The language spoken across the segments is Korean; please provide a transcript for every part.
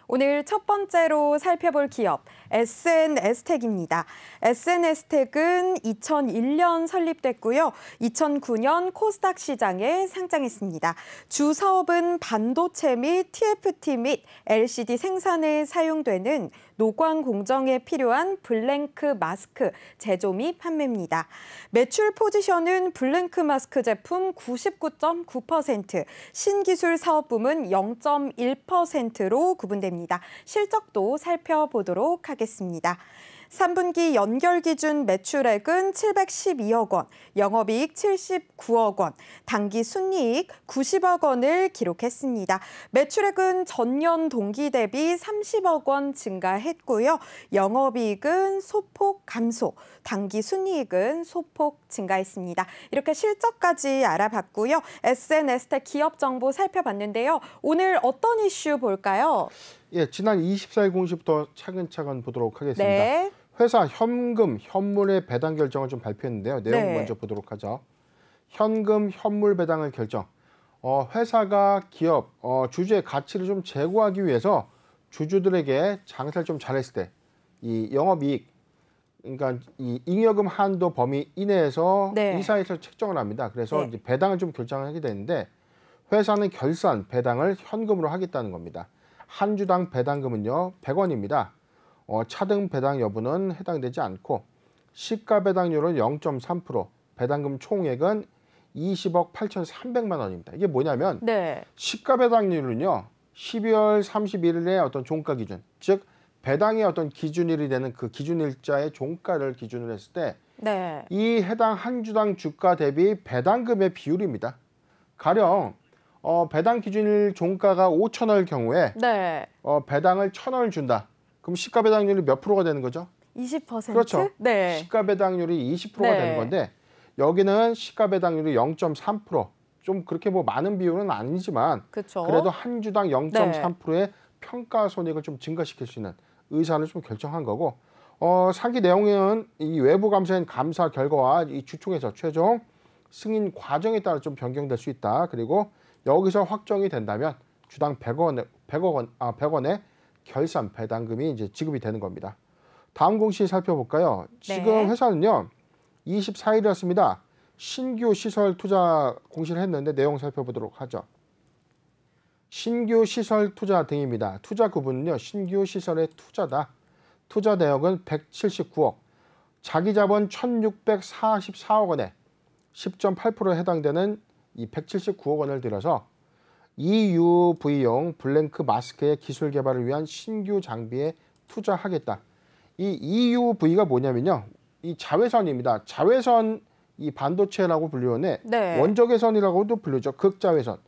오늘 첫 번째로 살펴볼 기업 SNS텍입니다. SNS텍은 2001년 설립됐고요. 2009년 코스닥 시장에 상장했습니다. 주 사업은 반도체 및 TFT 및 LCD 생산에 사용되는 노광 공정에 필요한 블랭크 마스크 제조 및 판매입니다. 매출 포지션은 블랭크 마스크 제품 99.9%, 신기술 사업 부문 0.1%로 구분됩니다. 실적도 살펴보도록 하겠습니다. 3분기 연결 기준 매출액은 712억 원, 영업이익 79억 원, 당기 순이익 90억 원을 기록했습니다. 매출액은 전년 동기 대비 30억 원 증가했고요. 영업이익은 소폭 감소, 당기 순이익은 소폭 증가했습니다. 이렇게 실적까지 알아봤고요. SNS텍 기업 정보 살펴봤는데요. 오늘 어떤 이슈 볼까요? 예, 지난 24일 공시부터 차근차근 보도록 하겠습니다. 네. 회사 현금, 현물의 배당 결정을 좀 발표했는데요. 내용 먼저 보도록 하죠. 현금, 현물 배당을 결정. 회사가 기업, 주주의 가치를 좀 제고하기 위해서 주주들에게 장사를 좀 잘했을 때 이 영업이익, 그러니까 이 잉여금 한도 범위 이내에서 이사에서 책정을 합니다. 그래서 이제 배당을 좀 결정하게 되는데 회사는 결산, 배당을 현금으로 하겠다는 겁니다. 한 주당 배당금은요 100원입니다. 차등 배당 여부는 해당되지 않고 시가 배당률은 0.3%, 배당금 총액은 20억 8,300만 원입니다. 이게 뭐냐면 시가 배당률은요 12월 31일에 어떤 종가 기준, 즉 배당의 어떤 기준일이 되는 그 기준일자의 종가를 기준으로 했을 때 이 해당 한 주당 주가 대비 배당금의 비율입니다. 가령 배당 기준일 종가가 5,000원일 경우에 배당을 1,000원을 준다. 그럼 시가 배당률이 몇 프로가 되는 거죠? 20%? 그렇죠. 시가 배당률이 20%가 되는 건데 여기는 시가 배당률이 0.3%. 좀 그렇게 뭐 많은 비율은 아니지만 그래도 한 주당 0.3%의 평가 손익을 좀 증가시킬 수 있는 의사를 좀 결정한 거고 상기 내용은 이 외부 감사인 감사 결과와 이 주총에서 최종 승인 과정에 따라 좀 변경될 수 있다. 그리고 여기서 확정이 된다면 주당 100원의 결산 배당금이 이제 지급이 되는 겁니다. 다음 공시 살펴볼까요? 지금 회사는요 24일이었습니다. 신규 시설 투자 공시를 했는데 내용 살펴보도록 하죠. 신규 시설 투자 등입니다. 투자 구분은요 신규 시설의 투자다. 투자 내역은 179억, 자기 자본 1,644억 원에 10.8%에 해당되는 이 179억 원을 들여서 EUV용 블랭크 마스크의 기술 개발을 위한 신규 장비에 투자하겠다. 이 EUV가 뭐냐면요. 이 자외선입니다. 자외선 이 반도체라고 불리우네. 원적외선이라고도 불리죠. 극자외선.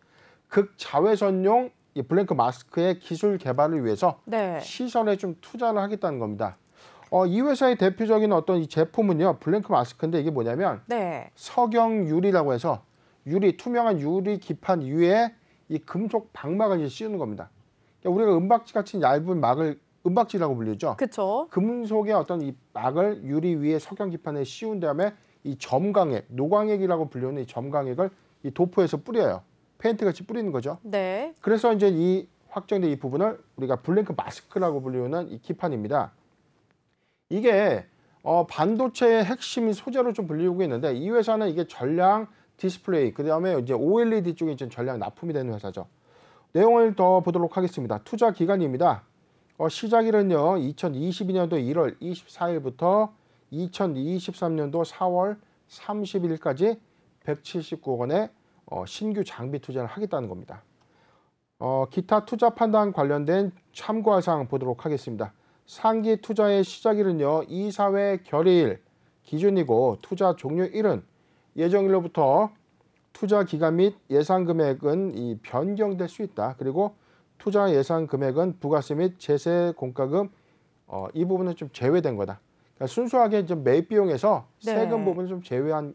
극자외선용 이 블랭크 마스크의 기술 개발을 위해서 시설에 좀 투자를 하겠다는 겁니다. 이 회사의 대표적인 어떤 이 제품은요. 블랭크 마스크인데 이게 뭐냐면 석영유리라고 해서 유리, 투명한 유리 기판 위에 이 금속 방막을 이제 씌우는 겁니다. 그러니까 우리가 은박지 같은 얇은 막을 은박지라고 불리죠. 금속의 어떤 이 막을 유리 위에 석영 기판에 씌운 다음에 이 점광액, 노광액이라고 불리는 이 점광액을 이 도포해서 뿌려요. 페인트 같이 뿌리는 거죠. 그래서 이제 이 확정된 이 부분을 우리가 블랭크 마스크라고 불리는 이 기판입니다. 이게 반도체의 핵심 소재로 좀 불리고 있는데 이 회사는 이게 전량 디스플레이, 그 다음에 이제 OLED 쪽에 이제 전략 납품이 되는 회사죠. 내용을 더 보도록 하겠습니다. 투자 기간입니다. 시작일은요, 2022년도 1월 24일부터 2023년도 4월 30일까지 179억 원의 신규 장비 투자를 하겠다는 겁니다. 기타 투자 판단 관련된 참고할 사항 보도록 하겠습니다. 상기 투자의 시작일은요, 이사회 결의일 기준이고 투자 종료일은 예정일로부터 투자 기간 및 예상 금액은 이 변경될 수 있다. 그리고 투자 예상 금액은 부가세 및 제세 공과금 이 부분은 좀 제외된 거다. 그러니까 순수하게 좀 매입 비용에서 세금 부분을 좀 제외한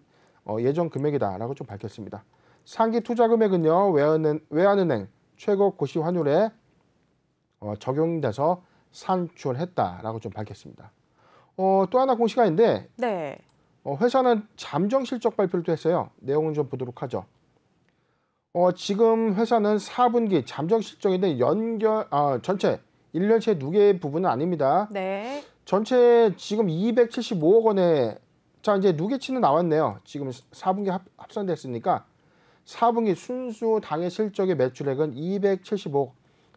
예정 금액이다라고 좀 밝혔습니다. 상기 투자 금액은요 외환은행 최고 고시 환율에 적용돼서 산출했다라고 좀 밝혔습니다. 또 하나 공시가 있는데 회사는 잠정 실적 발표를 또 했어요. 내용을 좀 보도록 하죠. 지금 회사는 4분기 잠정 실적인데 전체 1년치 누계 부분은 아닙니다. 네. 전체 지금 275억 원에 자 이제 누계치는 나왔네요. 지금 4분기 합산됐으니까 4분기 순수 당해 실적의 매출액은 275억.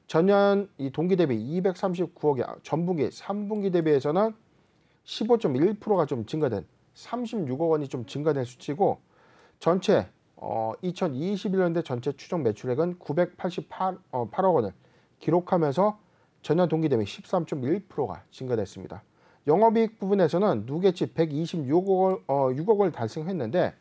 전년 이 동기 대비 239억이 전분기 3분기 대비해서는 15.1%가 좀 증가된 36억 원이 좀 증가된 수치고 전체 2021년대 전체 추정 매출액은 988억 원을 기록하면서 전년 동기 대비 13.1%가 증가됐습니다. 영업이익 부분에서는 누계치 126억 원을 달성했는데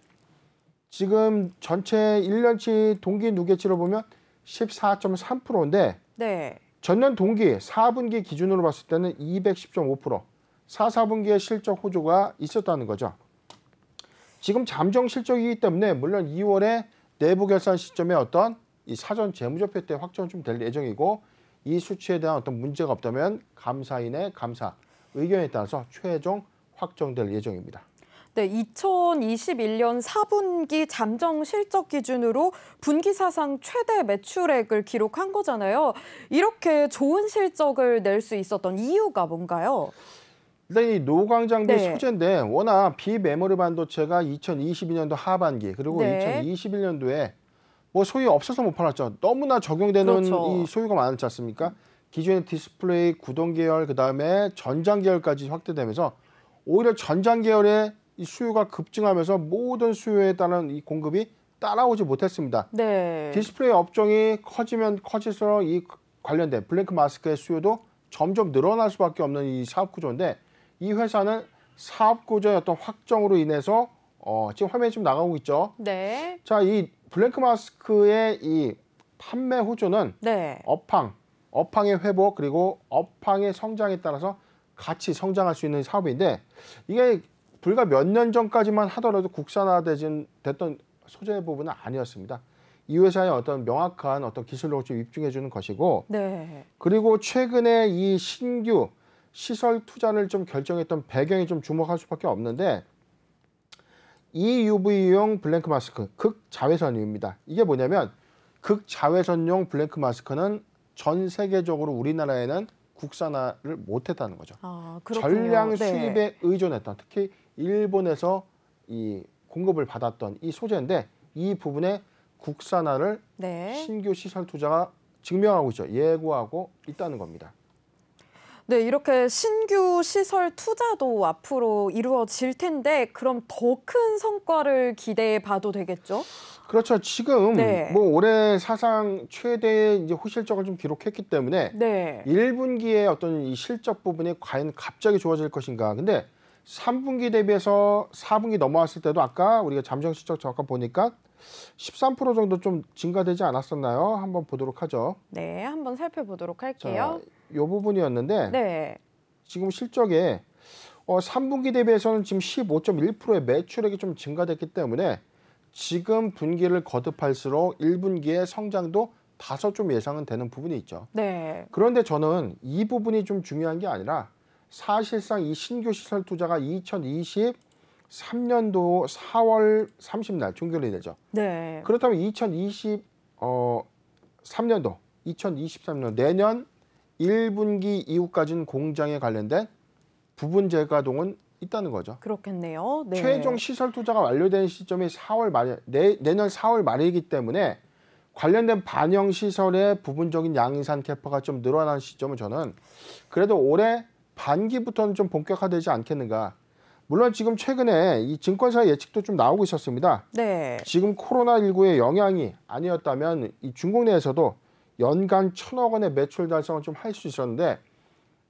지금 전체 1년치 동기 누계치로 보면 14.3%인데 네. 전년 동기 4분기 기준으로 봤을 때는 210.5%, 4분기에 실적 호조가 있었다는 거죠. 지금 잠정 실적이기 때문에 물론 2월에 내부 결산 시점에 어떤 이 사전 재무제표 때 확정 좀 될 예정이고 이 수치에 대한 어떤 문제가 없다면 감사인의 감사 의견에 따라서 최종 확정될 예정입니다. 네, 2021년 4분기 잠정 실적 기준으로 분기 사상 최대 매출액을 기록한 거잖아요. 이렇게 좋은 실적을 낼 수 있었던 이유가 뭔가요? 일단 이 노광 장비 네. 소재인데 워낙 비메모리 반도체가 2022년도 하반기 그리고 네. 2021년도에 뭐 소유 없어서 못 팔았죠. 너무나 적용되는 그렇죠. 이 소유가 많았지 않습니까? 기존의 디스플레이, 구동 계열, 그다음에 전장 계열까지 확대되면서 오히려 전장 계열의 이 수요가 급증하면서 모든 수요에 따른 이 공급이 따라오지 못했습니다. 네. 디스플레이 업종이 커지면 커질수록 이 관련된 블랭크 마스크의 수요도 점점 늘어날 수밖에 없는 이 사업 구조인데 이 회사는 사업 구조의 어떤 확정으로 인해서 지금 화면에 좀 나가고 있죠. 네. 자, 이 블랭크 마스크의 이 판매 호조는 네. 업황의 회복 그리고 업황의 성장에 따라서 같이 성장할 수 있는 사업인데 이게 불과 몇 년 전까지만 하더라도 국산화됐던 소재 부분은 아니었습니다. 이 회사의 어떤 명확한 어떤 기술력을 좀 입증해 주는 것이고 네. 그리고 최근에 이 신규 시설 투자를 좀 결정했던 배경이 좀 주목할 수밖에 없는데 EUV용 블랭크 마스크 극자외선입니다. 이게 뭐냐면 극자외선용 블랭크 마스크는 전 세계적으로 우리나라에는 국산화를 못했다는 거죠. 아, 그렇군요. 전량 네. 수입에 의존했던 특히 일본에서 이 공급을 받았던 이 소재인데 이 부분에 국산화를 네. 신규 시설 투자가 증명하고 있죠. 예고하고 있다는 겁니다. 네, 이렇게 신규 시설 투자도 앞으로 이루어질 텐데 그럼 더 큰 성과를 기대해 봐도 되겠죠? 그렇죠. 지금 네. 뭐 올해 사상 최대의 이제 호실적을 좀 기록했기 때문에 네. 1분기의 어떤 이 실적 부분이 과연 갑자기 좋아질 것인가. 근데 3분기 대비해서 4분기 넘어왔을 때도 아까 우리가 잠정 실적 잠깐 보니까 13% 정도 좀 증가되지 않았었나요? 한번 보도록 하죠. 네, 한번 살펴보도록 할게요. 자, 이 부분이었는데 네. 지금 실적에 3분기 대비해서는 지금 15.1%의 매출액이 좀 증가됐기 때문에 지금 분기를 거듭할수록 1분기의 성장도 다소 좀 예상은 되는 부분이 있죠. 네. 그런데 저는 이 부분이 좀 중요한 게 아니라 사실상 이 신규 시설 투자가 2023년도 4월 30날 종결이 되죠. 네. 그렇다면 2023년도 내년 1분기 이후까지는 공장에 관련된 부분 재가동은 있다는 거죠. 그렇겠네요. 네. 최종 시설 투자가 완료된 시점이 4월 말 내년 4월 말이기 때문에 관련된 반영 시설의 부분적인 양산 캐파가 좀 늘어난 시점은 저는 그래도 올해 반기부터는 좀 본격화되지 않겠는가. 물론 지금 최근에 이 증권사 예측도 좀 나오고 있었습니다. 네. 지금 코로나19의 영향이 아니었다면 이 중국 내에서도 연간 1,000억 원의 매출 달성을 좀 할 수 있었는데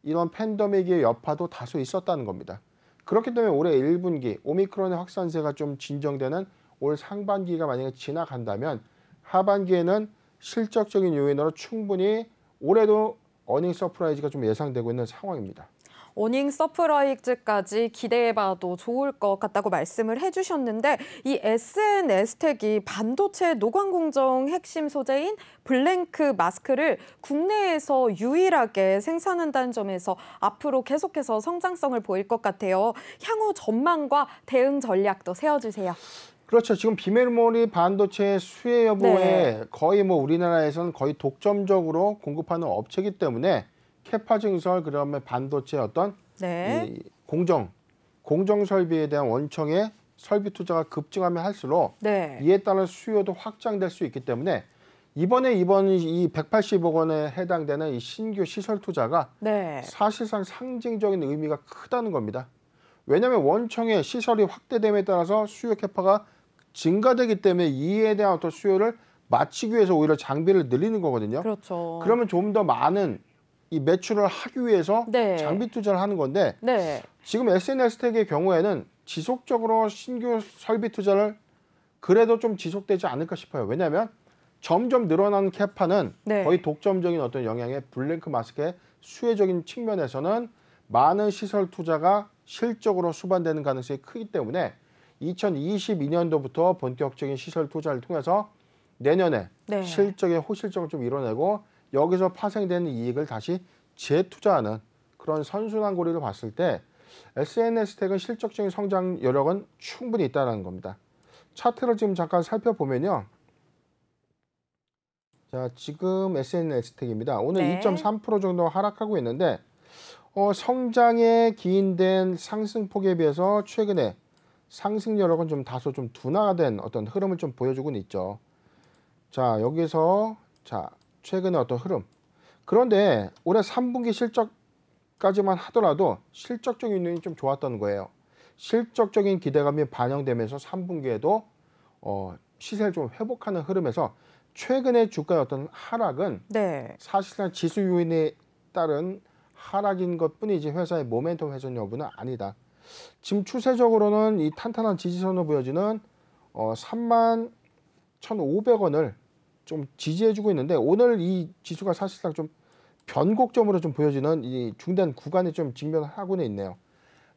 이런 팬데믹의 여파도 다소 있었다는 겁니다. 그렇기 때문에 올해 1분기 오미크론의 확산세가 좀 진정되는 올 상반기가 만약에 지나간다면 하반기에는 실적적인 요인으로 충분히 올해도 어닝 서프라이즈가 좀 예상되고 있는 상황입니다. 어닝 서프라이즈까지 기대해봐도 좋을 것 같다고 말씀을 해주셨는데 이 SNS텍이 반도체 노광공정 핵심 소재인 블랭크 마스크를 국내에서 유일하게 생산한다는 점에서 앞으로 계속해서 성장성을 보일 것 같아요. 향후 전망과 대응 전략도 세워주세요. 그렇죠. 지금 비메모리 반도체 수혜 여부에 네. 거의 뭐 우리나라에서는 거의 독점적으로 공급하는 업체이기 때문에 캐파 증설 그다음에 반도체 어떤 네. 이 공정 설비에 대한 원청의 설비 투자가 급증하면 할수록 네. 이에 따른 수요도 확장될 수 있기 때문에 이번 이 180억 원에 해당되는 이 신규 시설 투자가 네. 사실상 상징적인 의미가 크다는 겁니다. 왜냐하면 원청의 시설이 확대됨에 따라서 수요 캐파가 증가되기 때문에 이에 대한 어떤 수요를 맞추기 위해서 오히려 장비를 늘리는 거거든요. 그렇죠. 그러면 좀 더 많은 이 매출을 하기 위해서 네. 장비 투자를 하는 건데 네. 지금 SNS텍의 경우에는 지속적으로 신규 설비 투자를 그래도 좀 지속되지 않을까 싶어요. 왜냐하면 점점 늘어나는 캐파는 네. 거의 독점적인 어떤 영향의 블랭크 마스크의 수혜적인 측면에서는 많은 시설 투자가 실적으로 수반되는 가능성이 크기 때문에 2022년도부터 본격적인 시설 투자를 통해서 내년에 네. 실적의 호실적을 좀 이뤄내고 여기서 파생되는 이익을 다시 재투자하는 그런 선순환 고리를 봤을 때 SNS텍은 실적적인 성장 여력은 충분히 있다는 겁니다. 차트를 지금 잠깐 살펴보면요. 자, 지금 SNS텍입니다. 오늘 네. 2.3% 정도 하락하고 있는데 성장에 기인된 상승폭에 비해서 최근에 상승 여력은 좀 다소 좀 둔화된 어떤 흐름을 좀 보여주고는 있죠. 자, 여기서 자, 최근의 어떤 흐름. 그런데 올해 3분기 실적까지만 하더라도 실적적인 요인이 좀 좋았던 거예요. 실적적인 기대감이 반영되면서 3분기에도 시세를 좀 회복하는 흐름에서 최근의 주가의 어떤 하락은 네. 사실상 지수 요인에 따른 하락인 것뿐이지 회사의 모멘텀 훼손 여부는 아니다. 지금 추세적으로는 이 탄탄한 지지선으로 보여지는 31,500원을 좀 지지해주고 있는데 오늘 이 지수가 사실상 좀 변곡점으로 좀 보여지는 이 중단 구간에 좀 직면하고는 있네요.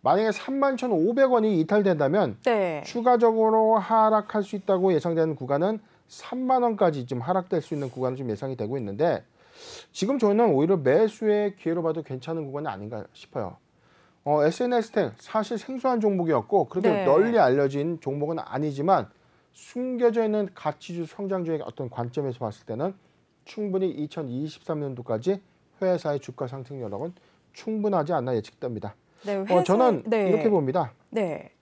만약에 31,500원이 이탈된다면 네. 추가적으로 하락할 수 있다고 예상되는 구간은 3만 원까지 좀 하락될 수 있는 구간이 좀 예상이 되고 있는데 지금 저는 오히려 매수의 기회로 봐도 괜찮은 구간이 아닌가 싶어요. SNS텍 사실 생소한 종목이었고 그렇게 네. 널리 알려진 종목은 아니지만 숨겨져 있는 가치주 성장주의 어떤 관점에서 봤을 때는 충분히 2023년도까지 회사의 주가 상승 여력은 충분하지 않나 예측됩니다. 네, 저는 네. 이렇게 봅니다. 네.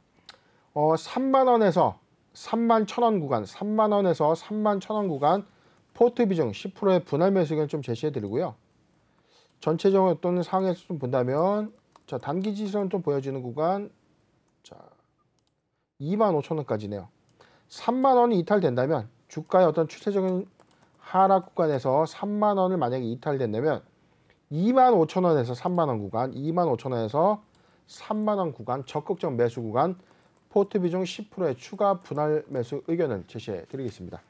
3만 원에서 3만 1,000원 구간, 3만 원에서 3만 1,000원 구간 포트 비중 10%의 분할 매수 의견 좀 제시해 드리고요. 전체적으로 어떤 상황에서 좀 본다면 자, 단기 지수는 좀 보여지는 구간 자, 25,000원까지네요. 3만 원이 이탈된다면 주가의 어떤 추세적인 하락 구간에서 3만 원을 만약에 이탈된다면 25,000원에서 3만 원 구간, 25,000원에서 3만 원 구간 적극적 매수 구간 포트 비중 10%의 추가 분할 매수 의견을 제시해 드리겠습니다.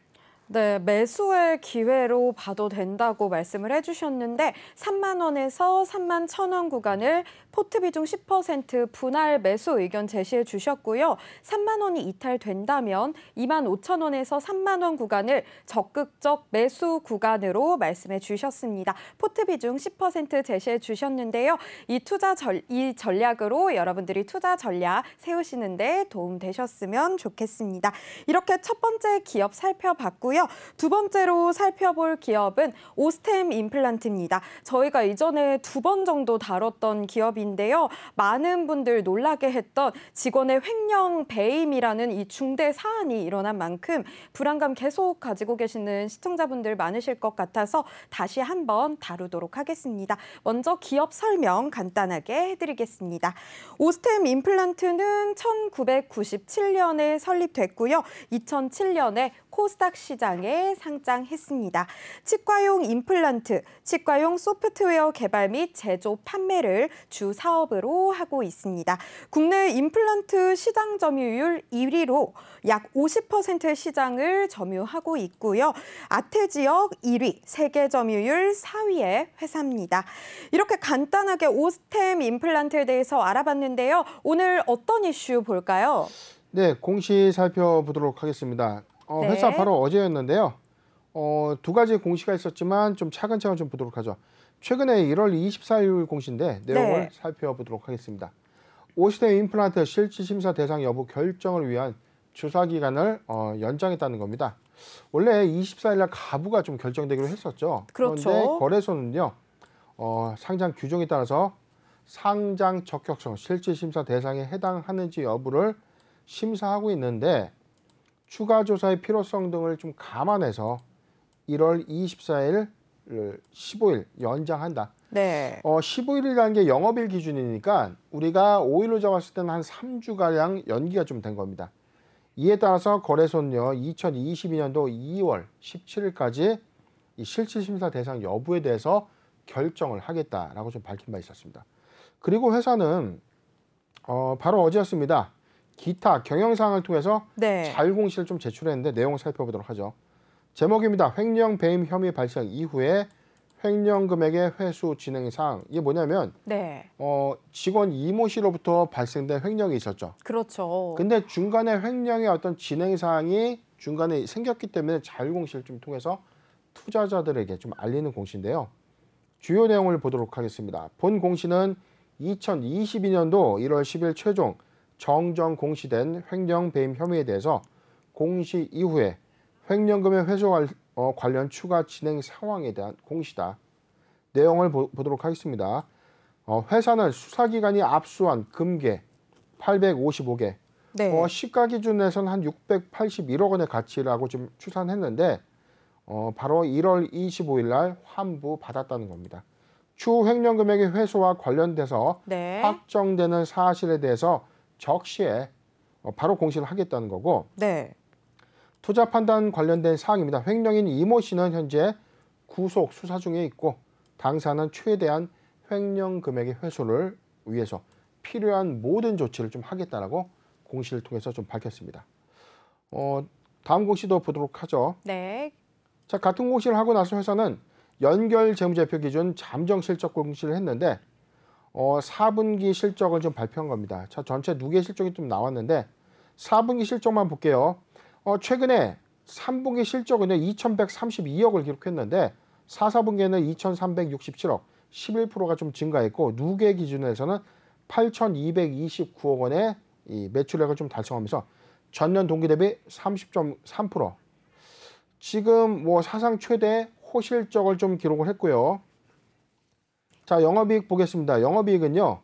네, 매수의 기회로 봐도 된다고 말씀을 해주셨는데 3만 원에서 3만 1,000원 구간을 포트 비중 10% 분할 매수 의견 제시해 주셨고요. 3만 원이 이탈된다면 2만 5천 원에서 3만 원 구간을 적극적 매수 구간으로 말씀해 주셨습니다. 포트 비중 10% 제시해 주셨는데요. 이 전략으로 여러분들이 투자 전략 세우시는 데 도움 되셨으면 좋겠습니다. 이렇게 첫 번째 기업 살펴봤고요. 두 번째로 살펴볼 기업은 오스템 임플란트입니다. 저희가 이전에 2번 정도 다뤘던 기업인데요. 많은 분들 놀라게 했던 직원의 횡령 배임이라는 이 중대 사안이 일어난 만큼 불안감 계속 가지고 계시는 시청자분들 많으실 것 같아서 다시 한번 다루도록 하겠습니다. 먼저 기업 설명 간단하게 해드리겠습니다. 오스템 임플란트는 1997년에 설립됐고요. 2007년에 코스닥 시장에 상장했습니다. 치과용 임플란트, 치과용 소프트웨어 개발 및 제조 판매를 주 사업으로 하고 있습니다. 국내 임플란트 시장 점유율 1위로 약 50%의 시장을 점유하고 있고요. 아태 지역 1위, 세계 점유율 4위의 회사입니다. 이렇게 간단하게 오스템 임플란트에 대해서 알아봤는데요. 오늘 어떤 이슈 볼까요? 네, 공시 살펴보도록 하겠습니다. 회사 네. 바로 어제였는데요. 두 가지 공시가 있었지만 좀 차근차근 좀 보도록 하죠. 최근에 1월 24일 공시인데 내용을 네. 살펴보도록 하겠습니다. 오스템 임플란트 실질 심사 대상 여부 결정을 위한 조사 기간을 연장했다는 겁니다. 원래 24일 날 가부가 좀 결정되기로 했었죠. 그렇죠. 그런데 거래소는요. 상장 규정에 따라서 상장 적격성, 실질심사 대상에 해당하는지 여부를 심사하고 있는데 추가 조사의 필요성 등을 좀 감안해서 1월 24일, 15일 연장한다. 네. 15일이라는 게 영업일 기준이니까 우리가 5일로 잡았을 때는 한 3주가량 연기가 좀 된 겁니다. 이에 따라서 거래소는요, 2022년도 2월 17일까지 이 실질심사 대상 여부에 대해서 결정을 하겠다라고 좀 밝힌 바 있었습니다. 그리고 회사는 바로 어제였습니다. 기타 경영사항을 통해서 네. 자율공시를 좀 제출했는데 내용을 살펴보도록 하죠. 제목입니다. 횡령 배임 혐의 발생 이후에 횡령 금액의 회수 진행 사항. 이게 뭐냐면 네. 직원 이모 씨로부터 발생된 횡령이 있었죠. 그렇죠. 근데 중간에 횡령의 어떤 진행 사항이 중간에 생겼기 때문에 자율공시를 좀 통해서 투자자들에게 좀 알리는 공시인데요. 주요 내용을 보도록 하겠습니다. 본 공시는 2022년도 1월 10일 최종 정정 공시된 횡령 배임 혐의에 대해서 공시 이후에 횡령금의 회수 관련 추가 진행 상황에 대한 공시다. 내용을 보도록 하겠습니다. 회사는 수사기관이 압수한 금괴 855개, 네. 시가 기준에서는 한 681억 원의 가치라고 좀 추산했는데 바로 1월 25일 날 환부 받았다는 겁니다. 추후 횡령 금액의 회수와 관련돼서 네. 확정되는 사실에 대해서 적시에 바로 공시를 하겠다는 거고 네. 투자 판단 관련된 사항입니다. 횡령인 이모 씨는 현재 구속 수사 중에 있고 당사는 최대한 횡령 금액의 회수를 위해서 필요한 모든 조치를 좀 하겠다라고 공시를 통해서 좀 밝혔습니다. 다음 공시도 보도록 하죠. 네. 자, 같은 공시를 하고 나서 회사는 연결 재무제표 기준 잠정 실적 공시를 했는데 4분기 실적을 좀 발표한 겁니다. 자, 전체 누계 실적이 좀 나왔는데 4분기 실적만 볼게요. 최근에 3분기 실적은 2,132억을 기록했는데 4, 4분기에는 2,367억, 11%가 좀 증가했고 누계 기준에서는 8,229억 원의 이 매출액을 좀 달성하면서 전년 동기 대비 30.3%. 지금 사상 최대 호실적을 좀 기록을 했고요. 자, 영업이익 보겠습니다. 영업이익은요,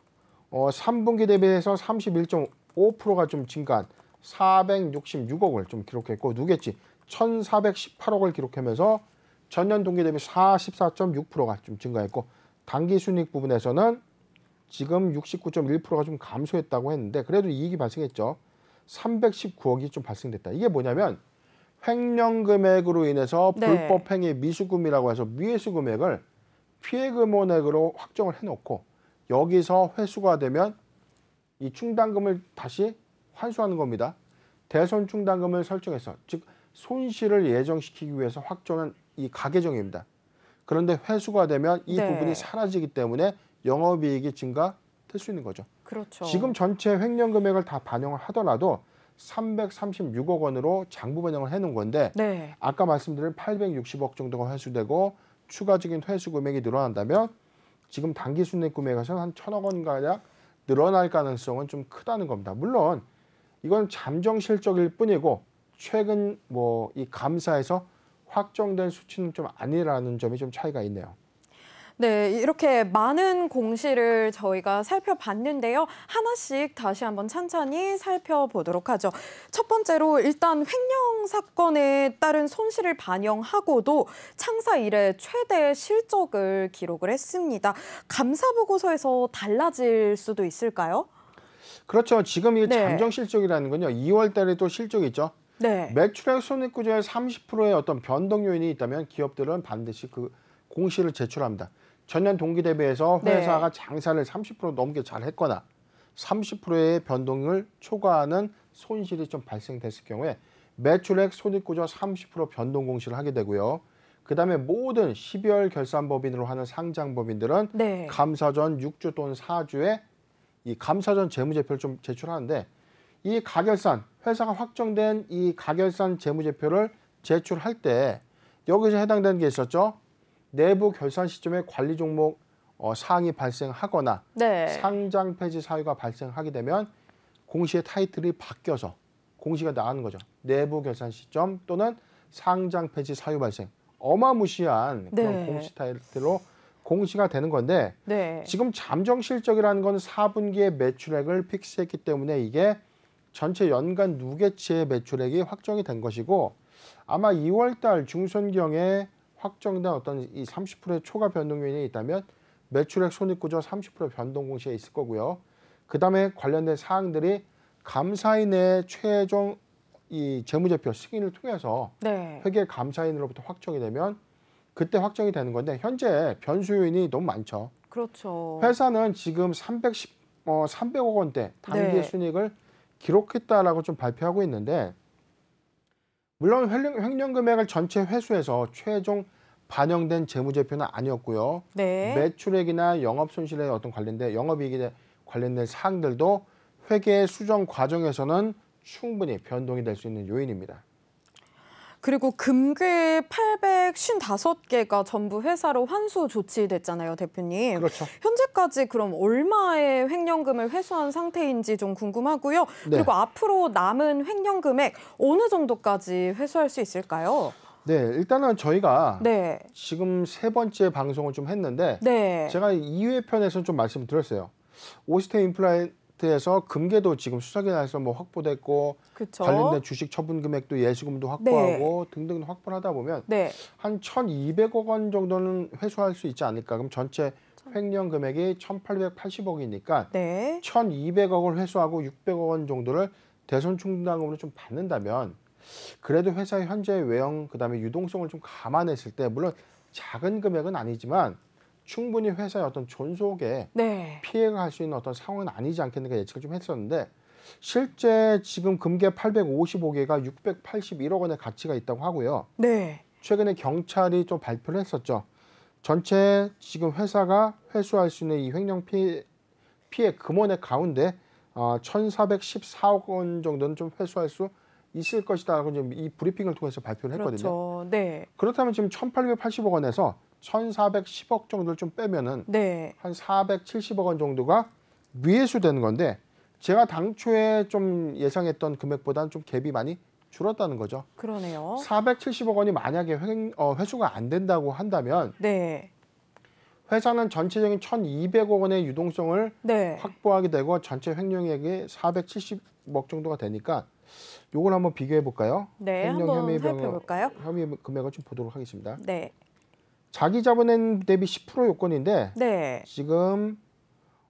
3분기 대비해서 31.5%가 좀 증가한 466억을 좀 기록했고 누계치 1,418억을 기록하면서 전년 동기 대비 44.6%가 좀 증가했고 당기순이익 부분에서는 지금 69.1%가 좀 감소했다고 했는데 그래도 이익이 발생했죠. 319억이 좀 발생됐다. 이게 뭐냐면 횡령 금액으로 인해서 네. 불법 행위 미수금이라고 해서 미회수 금액을 피해 금원액으로 확정을 해놓고 여기서 회수가 되면 이 충당금을 다시 환수하는 겁니다. 대손 충당금을 설정해서 즉 손실을 예정시키기 위해서 확정한 이 가계정입니다. 그런데 회수가 되면 이 네. 부분이 사라지기 때문에 영업이익이 증가될 수 있는 거죠. 그렇죠. 지금 전체 횡령 금액을 다 반영을 하더라도 336억 원으로 장부 반영을 해놓은 건데 네. 아까 말씀드린 860억 정도가 회수되고 추가적인 회수 금액이 늘어난다면 지금 당기순이익 금액에서는 한 1,000억 원가량 늘어날 가능성은 좀 크다는 겁니다. 물론 이건 잠정 실적일 뿐이고 최근 이 감사에서 확정된 수치는 좀 아니라는 점이 좀 차이가 있네요. 네, 이렇게 많은 공시를 저희가 살펴봤는데요. 하나씩 다시 한번 찬찬히 살펴보도록 하죠. 첫 번째로 일단 횡령 사건에 따른 손실을 반영하고도 창사 이래 최대 실적을 기록을 했습니다. 감사 보고서에서 달라질 수도 있을까요? 그렇죠. 지금 이 네. 잠정 실적이라는 건요. 2월 달에 또 실적이 있죠. 네. 매출액 손익 구조에 30%의 어떤 변동 요인이 있다면 기업들은 반드시 그 공시를 제출합니다. 전년 동기 대비해서 회사가 장사를 30% 넘게 잘했거나 30%의 변동을 초과하는 손실이 좀 발생됐을 경우에 매출액 손익 구조 30% 변동 공시를 하게 되고요. 그다음에 모든 12월 결산법인으로 하는 상장법인들은 네. 감사 전 6주 또는 4주에 이 감사 전 재무제표를 좀 제출하는데 이 가결산, 회사가 확정된 이 가결산 재무제표를 제출할 때 여기서 해당되는 게 있었죠. 내부 결산 시점에 관리 종목 사항이 발생하거나 네. 상장 폐지 사유가 발생하게 되면 공시의 타이틀이 바뀌어서 공시가 나가는 거죠. 내부 결산 시점 또는 상장 폐지 사유 발생. 어마무시한 그런 네. 공시 타이틀로 공시가 되는 건데 네. 지금 잠정 실적이라는 건 4분기의 매출액을 픽스했기 때문에 이게 전체 연간 누계치의 매출액이 확정이 된 것이고 아마 2월 달 중순경에 확정된 어떤 이 30%의 초과 변동 요인이 있다면 매출액 손익구조 30% 변동 공시에 있을 거고요. 그다음에 관련된 사항들이 감사인의 최종 이 재무제표 승인을 통해서 네. 회계 감사인으로부터 확정이 되면 그때 확정이 되는 건데 현재 변수 요인이 너무 많죠. 그렇죠. 회사는 지금 300억 원대 단기 네. 순이익을 기록했다라고 좀 발표하고 있는데 물론 횡령 금액을 전체 회수해서 최종 반영된 재무제표는 아니었고요. 네. 매출액이나 영업 손실에 어떤 관련된 영업이익에 관련된 사항들도 회계 수정 과정에서는 충분히 변동이 될 수 있는 요인입니다. 그리고 금괴 855개가 전부 회사로 환수 조치됐잖아요, 대표님. 그렇죠. 현재까지 그럼 얼마의 횡령금을 회수한 상태인지 좀 궁금하고요. 네. 그리고 앞으로 남은 횡령 금액 어느 정도까지 회수할 수 있을까요? 네, 일단은 저희가 네. 지금 3번째 방송을 좀 했는데 네. 제가 2회 편에서 좀 말씀드렸어요. 오스테 임플란트에서 금괴도 지금 수사기관에서 뭐 확보됐고 그쵸? 관련된 주식 처분 금액도 예수금도 확보하고 등등 확보를 하다 보면 네. 한 1,200억 원 정도는 회수할 수 있지 않을까. 그럼 전체 횡령 금액이 1,880억이니까 네. 1,200억을 회수하고 600억 원 정도를 대손 충당금으로 좀 받는다면 그래도 회사의 현재 외형 그다음에 유동성을 좀 감안했을 때 물론 작은 금액은 아니지만 충분히 회사의 어떤 존속에 네. 피해가 갈 수 있는 어떤 상황은 아니지 않겠는가 예측을 좀 했었는데 실제 지금 금괴 855개가 681억 원의 가치가 있다고 하고요. 네. 최근에 경찰이 좀 발표를 했었죠. 전체 지금 회사가 회수할 수 있는 이 횡령 피해 금원의 가운데 1,414억 원 정도는 좀 회수할 수 있을 것이다라고 지금 이 브리핑을 통해서 발표를 했거든요. 그렇죠. 네. 그렇다면 지금 1,880억 원에서 1,410억 정도를 좀 빼면은 네. 한 470억 원 정도가 미회수되는 건데 제가 당초에 좀 예상했던 금액보다는 좀 갭이 많이 줄었다는 거죠. 그러네요. 470억 원이 만약에 회수가 안 된다고 한다면 네. 회사는 전체적인 1,200억 원의 유동성을 네. 확보하게 되고 전체 횡령액이 470억 정도가 되니까 요걸 한번 비교해 볼까요? 네, 한번 살펴볼까요? 혐의 금액을 좀 보도록 하겠습니다. 네. 자기 자본액 대비 10% 요건인데 네. 지금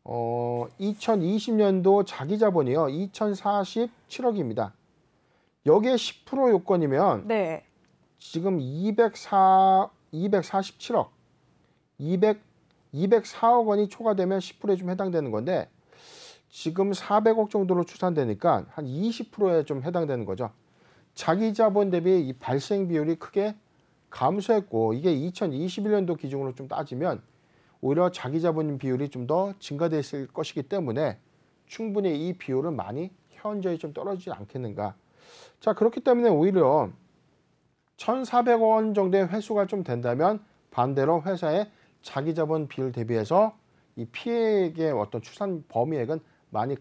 2020년도 자기 자본이요. 2,047억입니다. 여기에 10% 요건이면 네. 지금 247억 204억 원이 초과되면 10%에 좀 해당되는 건데 지금 400억 정도로 추산되니까 한 20%에 좀 해당되는 거죠. 자기 자본 대비 이 발생 비율이 크게 감소했고 이게 2021년도 기준으로 좀 따지면 오히려 자기 자본 비율이 좀 더 증가돼 있을 것이기 때문에 충분히 이 비율은 많이 현저히 좀 떨어지지 않겠는가. 자, 그렇기 때문에 오히려 1,400억 원 정도의 회수가 좀 된다면 반대로 회사의 자기 자본 비율 대비해서 이 피해액의 어떤 추산 범위액은 많이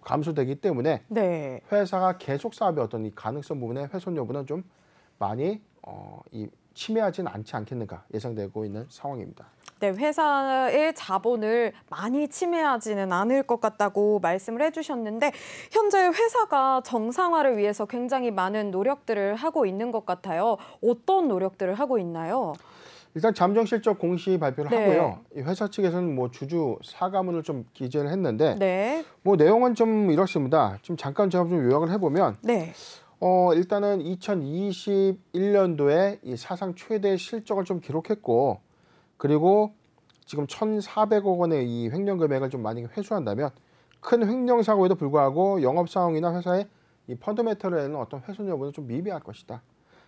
감소되기 때문에 네. 회사가 계속 사업의 어떤 이 가능성 부분의 훼손 여부는 좀 많이 침해하지는 않지 않겠는가 예상되고 있는 상황입니다. 네, 회사의 자본을 많이 침해하지는 않을 것 같다고 말씀을 해주셨는데 현재 회사가 정상화를 위해서 굉장히 많은 노력들을 하고 있는 것 같아요. 어떤 노력들을 하고 있나요? 일단 잠정 실적 공시 발표를 네. 하고요. 이 회사 측에서는 뭐 주주 사과문을 좀 기재를 했는데 네. 뭐 내용은 좀 이렇습니다. 좀 잠깐 제가 좀 요약을 해보면 네. 일단은 2021년도에 이 사상 최대 실적을 좀 기록했고 그리고 지금 1,400억 원의 이 횡령 금액을 좀 만약에 회수한다면 큰 횡령 사고에도 불구하고 영업 상황이나 회사의 이 펀더멘털에는 어떤 훼손 여부는 좀 미비할 것이다.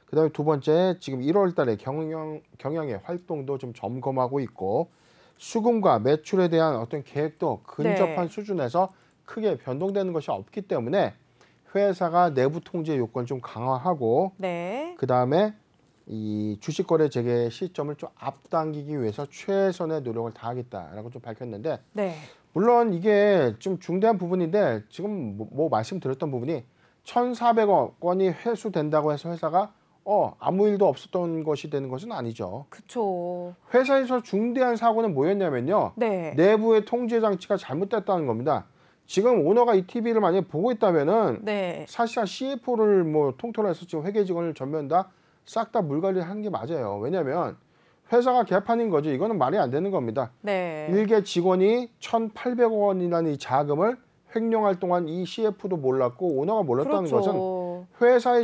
그다음에 두 번째 지금 1월 달에 경영의 활동도 좀 점검하고 있고 수금과 매출에 대한 어떤 계획도 근접한 수준에서 크게 변동되는 것이 없기 때문에 회사가 내부 통제 요건을 좀 강화하고 네. 그다음에 이 주식 거래 재개 시점을 좀 앞당기기 위해서 최선의 노력을 다하겠다라고 좀 밝혔는데 네. 물론 이게 좀 중대한 부분인데 지금 뭐 말씀드렸던 부분이 1,400억 원이 회수된다고 해서 회사가 아무 일도 없었던 것이 되는 것은 아니죠. 그렇죠. 회사에서 중대한 사고는 뭐였냐면요. 네. 내부의 통제 장치가 잘못됐다는 겁니다. 지금 오너가 이 TV를 만약에 보고 있다면은 네. 사실상 CFO를 뭐 통틀어 해서 지금 회계 직원을 전면 다 싹 다 물갈이를 하는 게 맞아요. 왜냐하면 회사가 개판인 거죠. 이거는 말이 안 되는 겁니다. 네. 일개 직원이 1,800억 원이라는 이 자금을 횡령할 동안 이 CF도 몰랐고 오너가 몰랐다는 그렇죠. 것은 회사에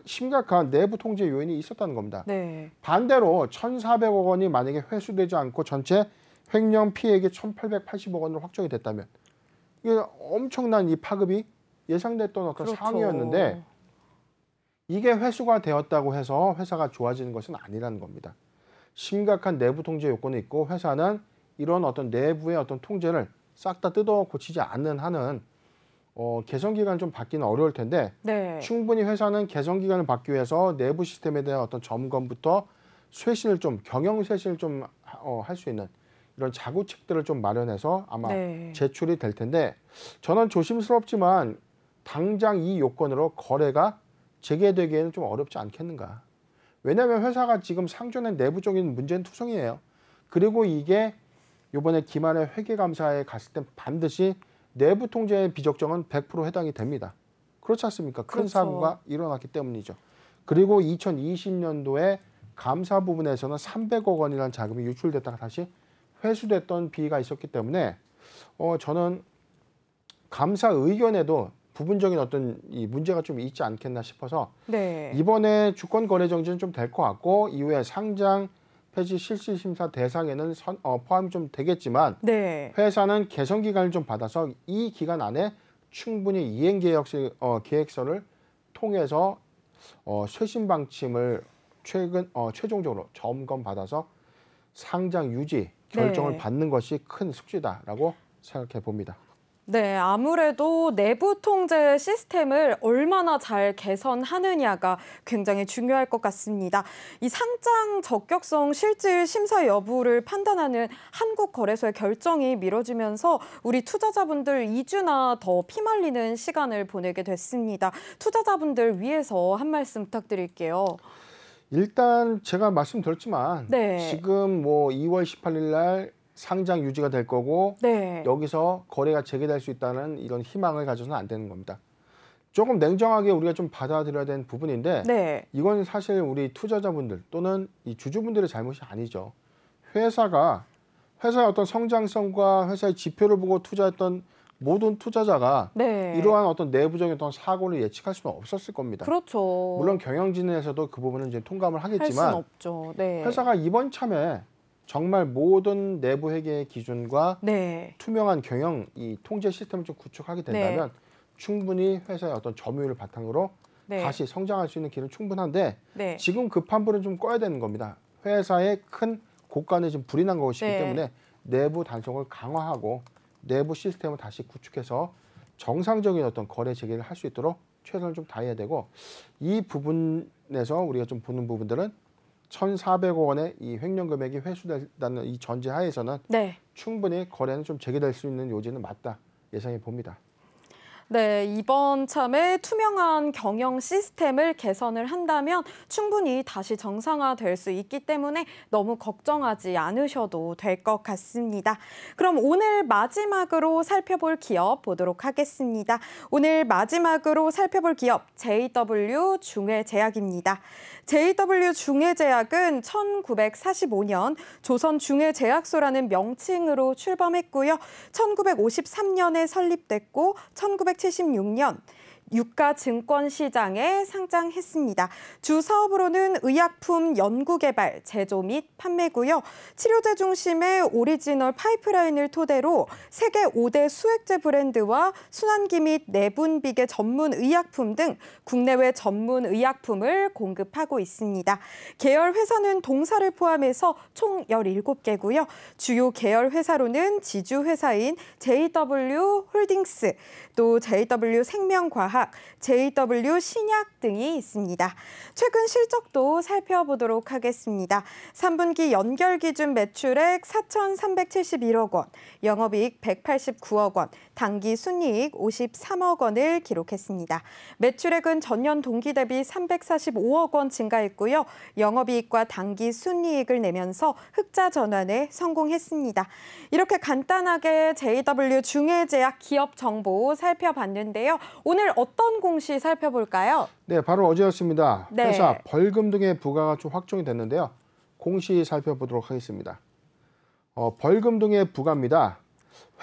심각한 내부 통제 요인이 있었다는 겁니다. 네. 반대로 1,400억 원이 만약에 회수되지 않고 전체 횡령 피해액이 1,880억 원으로 확정이 됐다면 이게 엄청난 이 파급이 예상됐던 어떤 그렇죠. 상황이었는데 이게 회수가 되었다고 해서 회사가 좋아지는 것은 아니라는 겁니다. 심각한 내부 통제 요건이 있고 회사는 이런 어떤 내부의 어떤 통제를 싹 다 뜯어 고치지 않는 한은 개선 기간이 좀 받기는 어려울 텐데 네. 충분히 회사는 개선 기간을 받기 위해서 내부 시스템에 대한 어떤 점검부터 쇄신을 좀 경영 쇄신을 좀 할 수 있는 이런 자구책들을 좀 마련해서 아마 네. 제출이 될 텐데 저는 조심스럽지만 당장 이 요건으로 거래가 재개되기에는 좀 어렵지 않겠는가. 왜냐하면 회사가 지금 상존한 내부적인 문제는 투성이에요. 그리고 이게 이번에 기만의 회계감사에 갔을 때 반드시 내부 통제의 비적정은 100% 해당이 됩니다. 그렇지 않습니까? 큰 그렇죠. 사고가 일어났기 때문이죠. 그리고 2020년도에 감사 부분에서는 300억 원이라는 자금이 유출됐다가 다시 회수됐던 비위가 있었기 때문에 저는 감사 의견에도 부분적인 어떤 이 문제가 좀 있지 않겠나 싶어서 네. 이번에 주권 거래 정지는 좀 될 것 같고 이후에 상장 폐지 실시 심사 대상에는 포함이 좀 되겠지만 네. 회사는 개선 기간을 좀 받아서 이 기간 안에 충분히 이행 계획서를 통해서 쇄신 방침을 최종적으로 점검 받아서 상장 유지 결정을 네. 받는 것이 큰 숙제다라고 생각해 봅니다. 네, 아무래도 내부 통제 시스템을 얼마나 잘 개선하느냐가 굉장히 중요할 것 같습니다. 이 상장 적격성 실질 심사 여부를 판단하는 한국거래소의 결정이 미뤄지면서 우리 투자자분들 2주나 더 피말리는 시간을 보내게 됐습니다. 투자자분들 위해서 한 말씀 부탁드릴게요. 일단 제가 말씀드렸지만 네. 지금 뭐 2월 18일 날 상장 유지가 될 거고 네. 여기서 거래가 재개될 수 있다는 이런 희망을 가져서는 안 되는 겁니다. 조금 냉정하게 우리가 좀 받아들여야 되는 부분인데 네. 이건 사실 우리 투자자분들 또는 이 주주분들의 잘못이 아니죠. 회사의 어떤 성장성과 회사의 지표를 보고 투자했던 모든 투자자가 네. 이러한 어떤 내부적인 어떤 사고를 예측할 수는 없었을 겁니다. 그렇죠. 물론 경영진에서도 그 부분은 이제 통감을 할 수는 하겠지만 없죠. 네. 회사가 이번 참에 정말 모든 내부 회계의 기준과 네. 투명한 경영 이 통제 시스템을 좀 구축하게 된다면 네. 충분히 회사의 어떤 점유율을 바탕으로 네. 다시 성장할 수 있는 길은 충분한데 네. 지금 급한 불은 좀 꺼야 되는 겁니다. 회사의 큰 고간에 지금 불이 난 것이기 네. 때문에 내부 단속을 강화하고 내부 시스템을 다시 구축해서 정상적인 어떤 거래 재개를 할 수 있도록 최선을 좀 다해야 되고 이 부분에서 우리가 좀 보는 부분들은 1,400억 원의 이 횡령 금액이 회수된다는 이 전제 하에서는 네. 충분히 거래는 좀 재개될 수 있는 요지는 맞다 예상해 봅니다. 네, 이번 참에 투명한 경영 시스템을 개선을 한다면 충분히 다시 정상화될 수 있기 때문에 너무 걱정하지 않으셔도 될 것 같습니다. 그럼 오늘 마지막으로 살펴볼 기업 보도록 하겠습니다. 오늘 마지막으로 살펴볼 기업 JW 중해제약입니다. JW 중해제약은 1945년 조선중해제약소라는 명칭으로 출범했고요. 1953년에 설립됐고 1976년 유가증권시장에 상장했습니다. 주 사업으로는 의약품 연구개발, 제조 및 판매고요. 치료제 중심의 오리지널 파이프라인을 토대로 세계 5대 수액제 브랜드와 순환기 및 내분비계 전문 의약품 등 국내외 전문 의약품을 공급하고 있습니다. 계열 회사는 동사를 포함해서 총 17개고요. 주요 계열 회사로는 지주 회사인 JW 홀딩스, 또 JW 생명과학, 제약, JW 신약 등이 있습니다. 최근 실적도 살펴보도록 하겠습니다. 3분기 연결 기준 매출액 4,371억 원, 영업이익 189억 원, 당기 순이익 53억 원을 기록했습니다. 매출액은 전년 동기 대비 345억 원 증가했고요. 영업이익과 당기 순이익을 내면서 흑자 전환에 성공했습니다. 이렇게 간단하게 JW 중해제약 기업 정보 살펴봤는데요. 오늘 어떤 공시 살펴볼까요? 네, 바로 어제였습니다. 네. 회사 벌금 등의 부과가 좀 확정이 됐는데요. 공시 살펴보도록 하겠습니다. 벌금 등의 부과입니다.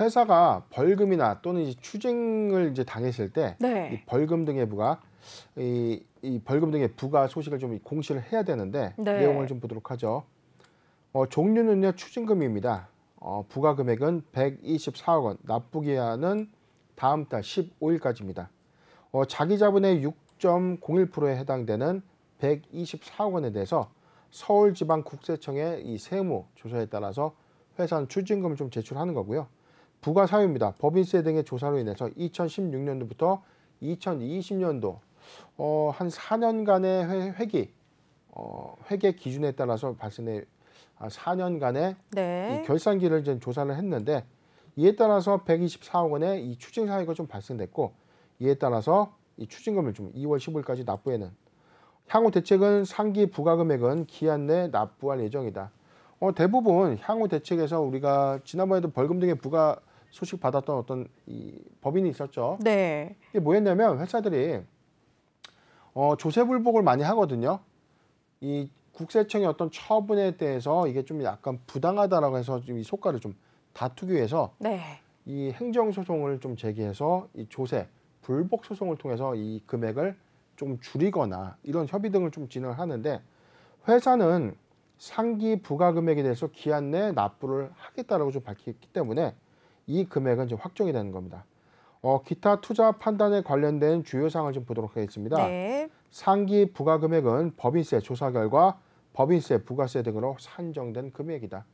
회사가 벌금이나 또는 이제 추징을 이제 당했을 때 이 벌금 등의 부과, 이 벌금 등의 부과 소식을 좀 공시를 해야 되는데 내용을 좀 보도록 하죠. 종류는요 추징금입니다. 부과 금액은 124억 원, 납부 기한은 다음 달 15일까지입니다. 자기 자본의 6.01%에 해당되는 124억 원에 대해서 서울지방국세청의 이 세무 조사에 따라서 회사는 추징금을 좀 제출하는 거고요. 부과 사유입니다. 법인세 등의 조사로 인해서 2016년도부터 2020년도 한 4년간의 회계 기준에 따라서 발생된 4년간의 이 결산기를 이제 조사를 했는데 이에 따라서 124억 원의 이 추징 사유가 좀 발생됐고 이에 따라서 이 추징금을 좀 2월 15일까지 납부해는 향후 대책은 상기 부과 금액은 기한 내 납부할 예정이다. 대부분 향후 대책에서 우리가 지난번에도 벌금 등의 부과 소식 받았던 어떤 이 법인이 있었죠. 네. 이게 뭐였냐면 회사들이 조세불복을 많이 하거든요. 이 국세청의 어떤 처분에 대해서 이게 좀 약간 부당하다라고 해서 이 속가를 좀 다투기 위해서 이 행정소송을 좀 제기해서 이 조세 불복 소송을 통해서 이 금액을 좀 줄이거나 이런 협의 등을 좀 진행을 하는데 회사는 상기 부과 금액에 대해서 기한 내에 납부를 하겠다라고 좀 밝혔기 때문에 이 금액은 이제 확정이 되는 겁니다. 기타 투자 판단에 관련된 주요 사항을 좀 보도록 하겠습니다. 상기 부과 금액은 법인세 조사 결과 법인세, 부가세 등으로 산정된 금액이다.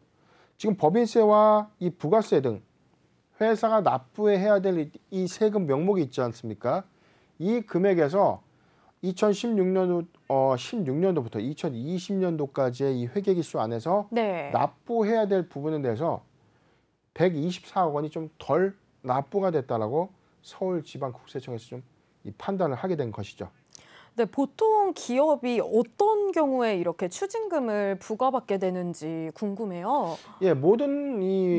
지금 법인세와 이 부가세 등 회사가 납부해야 될 이 세금 명목이 있지 않습니까? 이 금액에서 2016년도부터 2020년도까지의 이 회계기수 안에서 납부해야 될 부분에 대해서 124억 원이 좀 덜 납부가 됐다라고 서울지방국세청에서 좀 이 판단을 하게 된 것이죠. 네, 보통 기업이 어떤 경우에 이렇게 추징금을 부과받게 되는지 궁금해요. 예, 모든 이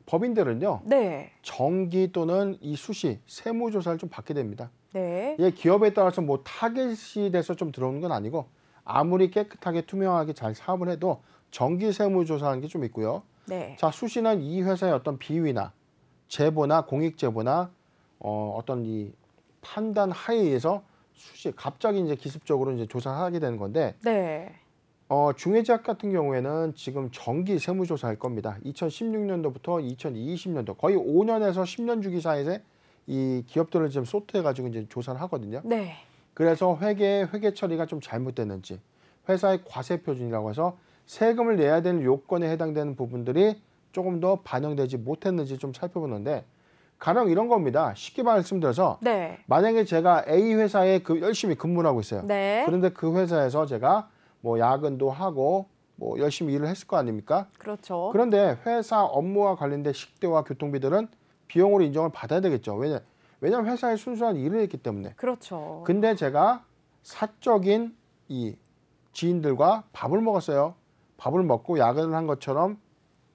법인들은요. 정기 또는 이 수시 세무조사를 좀 받게 됩니다. 예, 기업에 따라서 뭐 타겟이 돼서 좀 들어오는 건 아니고 아무리 깨끗하게 투명하게 잘 사업을 해도 정기 세무조사하는 게 좀 있고요. 자, 수시는 이 회사의 어떤 비위나 제보나 공익제보나 어떤 이 판단 하에 의해서 수시 갑자기 이제 기습적으로 이제 조사하게 되는 건데 중해제약 같은 경우에는 지금 정기 세무조사할 겁니다. 2016년도부터 2020년도 거의 5년에서 10년 주기 사이에 이 기업들을 지금 소트해가지고 이제 조사를 하거든요. 그래서 회계 처리가 좀 잘못됐는지 회사의 과세 표준이라고 해서 세금을 내야 되는 요건에 해당되는 부분들이 조금 더 반영되지 못했는지 좀 살펴보는데 가령 이런 겁니다. 쉽게 말씀드려서 만약에 제가 A 회사에 열심히 근무를 하고 있어요. 그런데 그 회사에서 제가 뭐 야근도 하고 뭐 열심히 일을 했을 거 아닙니까? 그런데 회사 업무와 관련된 식대와 교통비들은 비용으로 인정을 받아야 되겠죠. 왜냐하면 회사의 순수한 일을 했기 때문에. 근데 제가 사적인 이 지인들과 밥을 먹었어요. 밥을 먹고 야근을 한 것처럼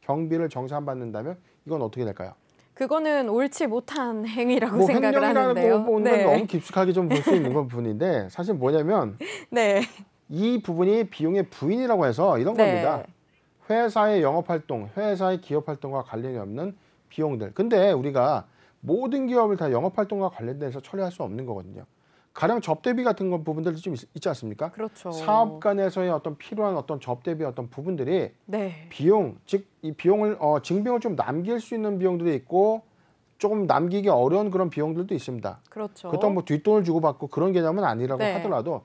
경비를 정산받는다면 이건 어떻게 될까요? 그거는 옳지 못한 행위라고 생각을 하는데요. 횡령이라는 부분은 너무 깊숙하게 좀 볼 수 있는 부분인데 사실 뭐냐면 이 부분이 비용의 부인이라고 해서 이런 겁니다. 회사의 영업활동, 회사의 기업활동과 관련이 없는 비용들. 근데 우리가 모든 기업을 다 영업활동과 관련돼서 처리할 수 없는 거거든요. 가령 접대비 같은 부분들도 좀 있지 않습니까? 사업 간에서의 어떤 필요한 어떤 접대비 어떤 부분들이 비용, 즉 이 비용을 증빙을 좀 남길 수 있는 비용들이 있고 조금 남기기 어려운 그런 비용들도 있습니다. 그렇다고 뭐 뒷돈을 주고받고 그런 개념은 아니라고 하더라도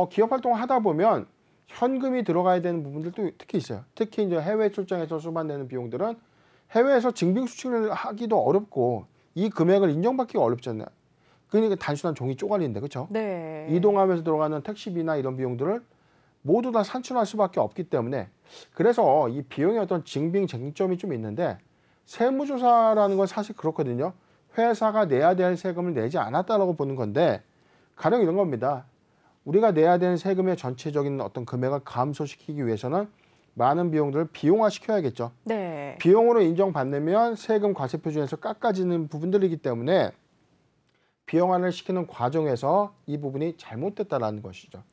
기업 활동을 하다 보면 현금이 들어가야 되는 부분들도 특히 있어요. 특히 이제 해외 출장에서 수반되는 비용들은 해외에서 증빙 수출을 하기도 어렵고 이 금액을 인정받기가 어렵잖아요. 그러니까 단순한 종이 쪼가리인데 그렇죠? 네. 이동하면서 들어가는 택시비나 이런 비용들을 모두 다 산출할 수밖에 없기 때문에 그래서 이 비용의 어떤 징빙 쟁점이 좀 있는데 세무조사라는 건 사실 그렇거든요. 회사가 내야 될 세금을 내지 않았다라고 보는 건데 가령 이런 겁니다. 우리가 내야 되는 세금의 전체적인 어떤 금액을 감소시키기 위해서는 많은 비용들을 비용화시켜야겠죠. 네. 비용으로 인정받으면 세금 과세 표준에서 깎아지는 부분들이기 때문에 비용화를 시키는 과정에서 이 부분이 잘못됐다라는 것이죠.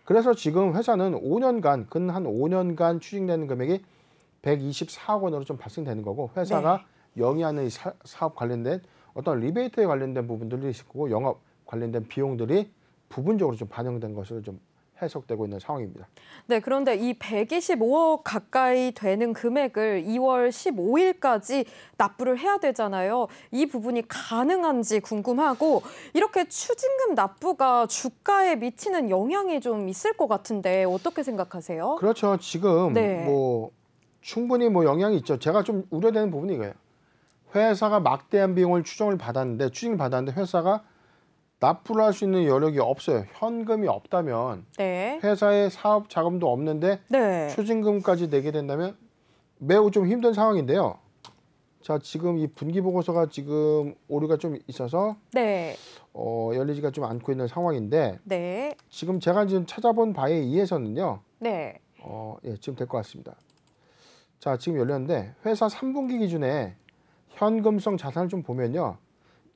그래서 지금 회사는 5년간, 근 한 5년간 추징되는 금액이 124억 원으로 좀 발생되는 거고 회사가 영위하는 사업 관련된 어떤 리베이트에 관련된 부분들이 있을 거고 영업 관련된 비용들이 부분적으로 좀 반영된 것으로 좀 해석되고 있는 상황입니다. 네, 그런데 이 125억 가까이 되는 금액을 2월 15일까지 납부를 해야 되잖아요. 이 부분이 가능한지 궁금하고 이렇게 추징금 납부가 주가에 미치는 영향이 좀 있을 것 같은데 어떻게 생각하세요? 그렇죠. 지금 네. 뭐 충분히 뭐 영향이 있죠. 제가 좀 우려되는 부분이 이거예요. 회사가 막대한 비용을 추징을 받았는데 회사가 납부를 할 수 있는 여력이 없어요. 현금이 없다면 네. 회사에 사업 자금도 없는데 네. 추징금까지 내게 된다면 매우 좀 힘든 상황인데요. 자, 지금 이 분기 보고서가 지금 오류가 좀 있어서 네. 열리지가 좀 않고 있는 상황인데 네. 지금 제가 지금 찾아본 바에 의해서는요. 네. 예, 지금 될 것 같습니다. 자, 지금 열렸는데 회사 3분기 기준에 현금성 자산을 좀 보면요.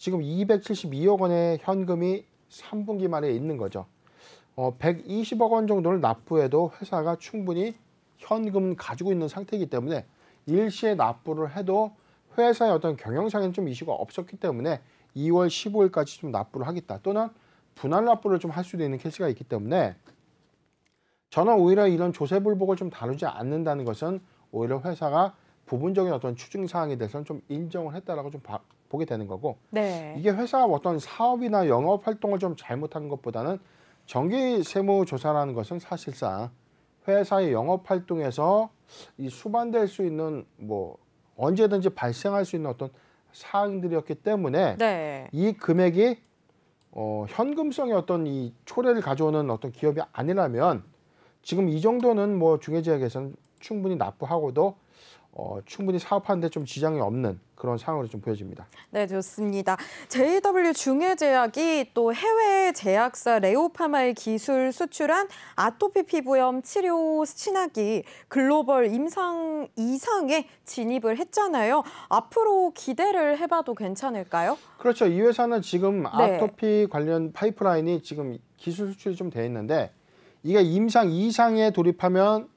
지금 272억 원의 현금이 3분기 말에 있는 거죠. 120억 원 정도를 납부해도 회사가 충분히 현금 가지고 있는 상태이기 때문에 일시에 납부를 해도 회사의 어떤 경영상에는 좀 이슈가 없었기 때문에 2월 15일까지 좀 납부를 하겠다. 또는 분할 납부를 좀 할 수도 있는 케이스가 있기 때문에 저는 오히려 이런 조세불복을 좀 다루지 않는다는 것은 오히려 회사가 부분적인 어떤 추징 사항에 대해서는 좀 인정을 했다라고 좀 보게 되는 거고 네. 이게 회사가 어떤 사업이나 영업 활동을 좀 잘못한 것보다는 정기 세무 조사라는 것은 사실상 회사의 영업 활동에서 이 수반될 수 있는 뭐 언제든지 발생할 수 있는 어떤 사항들이었기 때문에 네. 이 금액이 현금성의 어떤 이 초래를 가져오는 어떤 기업이 아니라면 지금 이 정도는 뭐 중개제약에서는 충분히 납부하고도 충분히 사업하는 데 좀 지장이 없는 그런 상황으로 좀 보여집니다. 네, 좋습니다. JW 중해제약이 또 해외 제약사 레오파마의 기술 수출한 아토피 피부염 치료 신약이 글로벌 임상 2상에 진입을 했잖아요. 앞으로 기대를 해봐도 괜찮을까요? 그렇죠. 이 회사는 지금 네. 아토피 관련 파이프라인이 지금 기술 수출이 좀 돼 있는데 이게 임상 2상에 돌입하면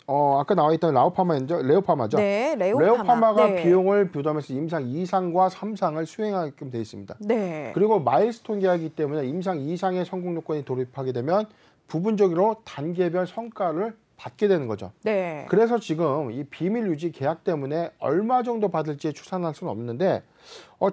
아까 나와 있던 레오파마죠. 네, 레오파마가 네. 비용을 부담해서 임상 2상과 3상을 수행하게끔 되어 있습니다. 네. 그리고 마일스톤 계약이기 때문에 임상 2상의 성공 요건이 돌입하게 되면 부분적으로 단계별 성과를 받게 되는 거죠. 네. 그래서 지금 이 비밀 유지 계약 때문에 얼마 정도 받을지 추산할 수는 없는데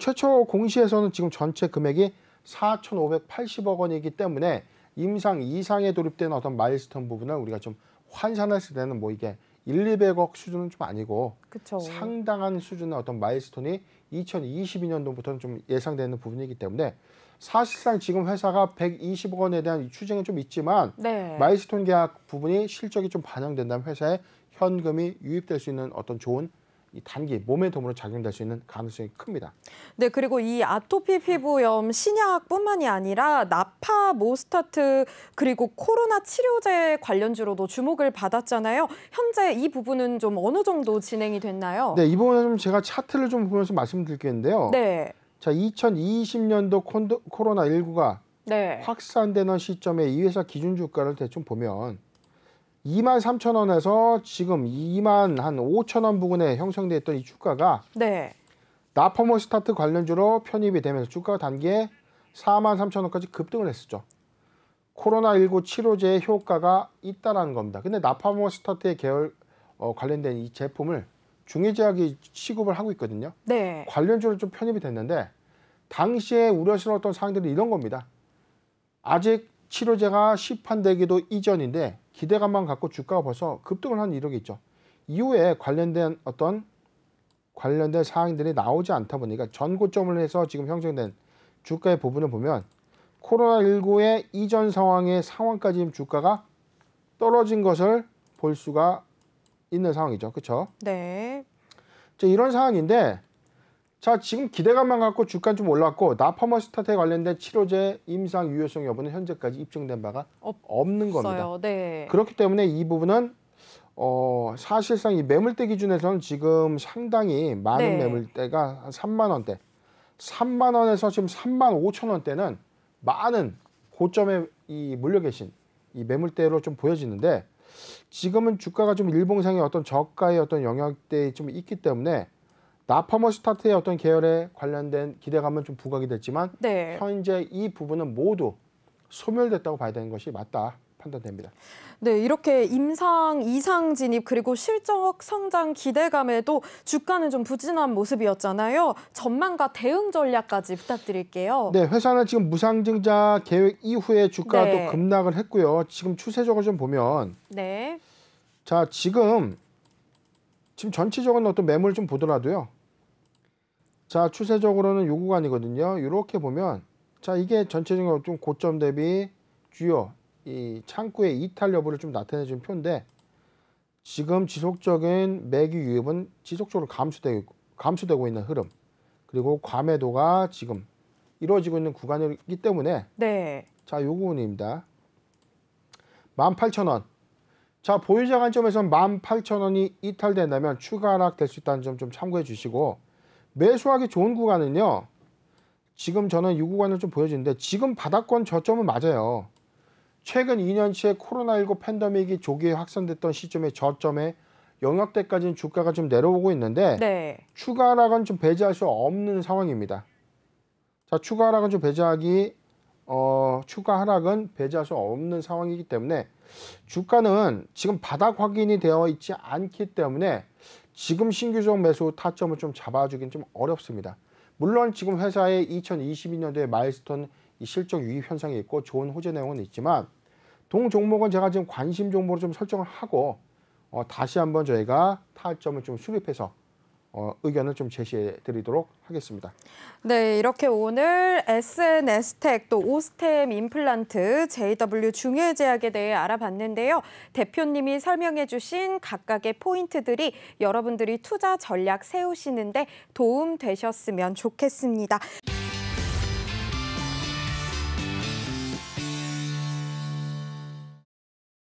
최초 공시에서는 지금 전체 금액이 4,580억 원이기 때문에 임상 2상에 돌입된 어떤 마일스톤 부분을 우리가 좀 환산했을 때는 뭐 이게 200억 수준은 좀 아니고 그쵸. 상당한 수준의 어떤 마일스톤이 2022년도부터는 좀 예상되는 부분이기 때문에 사실상 지금 회사가 120억 원에 대한 추징은 좀 있지만 네. 마일스톤 계약 부분이 실적이 좀 반영된다면 회사에 현금이 유입될 수 있는 어떤 좋은 이 단기 모멘텀으로 작용될 수 있는 가능성이 큽니다. 네, 그리고 이 아토피 피부염 신약뿐만이 아니라 나파모스타트 그리고 코로나 치료제 관련주로도 주목을 받았잖아요. 현재 이 부분은 좀 어느 정도 진행이 됐나요? 네, 이 부분은 좀 제가 차트를 좀 보면서 말씀드리겠는데요. 네. 자, 2020년도 코로나19가 네. 확산되는 시점에 이 회사 기준 주가를 대충 보면 23,000원에서 지금 25,000원 부근에 형성돼 있던 이 주가가 네. 나파모스타트 관련주로 편입이 되면서 주가 단계에 43,000원까지 급등을 했었죠. 코로나19 치료제의 효과가 있다라는 겁니다. 근데 나파모스타트의 계열 관련된 이 제품을 중해제약이 취급을 하고 있거든요. 네. 관련주로 좀 편입이 됐는데 당시에 우려스러웠던 사항들이 이런 겁니다. 아직 치료제가 시판되기도 이전인데 기대감만 갖고 주가가 벌써 급등을 한 이력이 있죠. 이후에 관련된 사항들이 나오지 않다 보니까 전고점을 해서 지금 형성된 주가의 부분을 보면 코로나19의 이전 상황까지 지금 주가가 떨어진 것을 볼 수가 있는 상황이죠. 그렇죠? 네. 자, 이런 상황인데 자, 지금 기대감만 갖고 주가는 좀 올랐고 나퍼머스타트에 관련된 치료제 임상 유효성 여부는 현재까지 입증된 바가 없는 겁니다. 네. 그렇기 때문에 이 부분은 사실상 이 매물대 기준에서는 지금 상당히 많은 매물대가 한 3만 원대, 3만 원에서 지금 3만 5천 원대는 많은 고점에 이 몰려 계신 이 매물대로 좀 보여지는데 지금은 주가가 좀 일봉상의 어떤 저가의 어떤 영역대에 좀 있기 때문에 나퍼머스타트의 어떤 계열에 관련된 기대감은 좀 부각이 됐지만 현재 이 부분은 모두 소멸됐다고 봐야 되는 것이 맞다 판단됩니다. 네, 이렇게 임상 이상 진입 그리고 실적 성장 기대감에도 주가는 좀 부진한 모습이었잖아요. 전망과 대응 전략까지 부탁드릴게요. 네, 회사는 지금 무상증자 계획 이후에 주가가 또 급락을 했고요. 지금 추세적으로 좀 보면 자, 지금 전체적인 어떤 매물 좀 보더라도요. 자, 추세적으로는 요 구간이거든요. 이렇게 보면 자, 이게 전체적으로 좀 고점 대비 주요 이 창구의 이탈 여부를 좀 나타내준 표인데 지금 지속적인 매기 유입은 지속적으로 감소되고 있는 흐름 그리고 과매도가 지금 이루어지고 있는 구간이기 때문에 자, 요 부분입니다. 18,000원. 자, 보유자 관점에서는 18,000원이 이탈된다면 추가 하락될 수 있다는 점 좀 참고해 주시고 매수하기 좋은 구간은요. 지금 저는 이 구간을 좀 보여주는데 지금 바닥권 저점은 맞아요. 최근 2년치의 코로나19 팬데믹이 조기에 확산됐던 시점의 저점에 영역대까지는 주가가 좀 내려오고 있는데 추가 하락은 좀 배제할 수 없는 상황입니다. 자, 추가 하락은 배제할 수 없는 상황이기 때문에 주가는 지금 바닥 확인이 되어 있지 않기 때문에 지금 신규적 매수 타점을 좀 잡아주긴 좀 어렵습니다. 물론 지금 회사의 2022년도에 마일스톤 이 실적 유입 현상이 있고 좋은 호재 내용은 있지만 동 종목은 제가 지금 관심 종목으로 좀 설정을 하고 다시 한번 저희가 타점을 좀 수립해서 의견을 좀 제시해 드리도록 하겠습니다. 네, 이렇게 오늘 SNS텍 또 오스템 임플란트, JW 중해제약에 대해 알아봤는데요. 대표님이 설명해 주신 각각의 포인트들이 여러분들이 투자 전략 세우시는데 도움 되셨으면 좋겠습니다.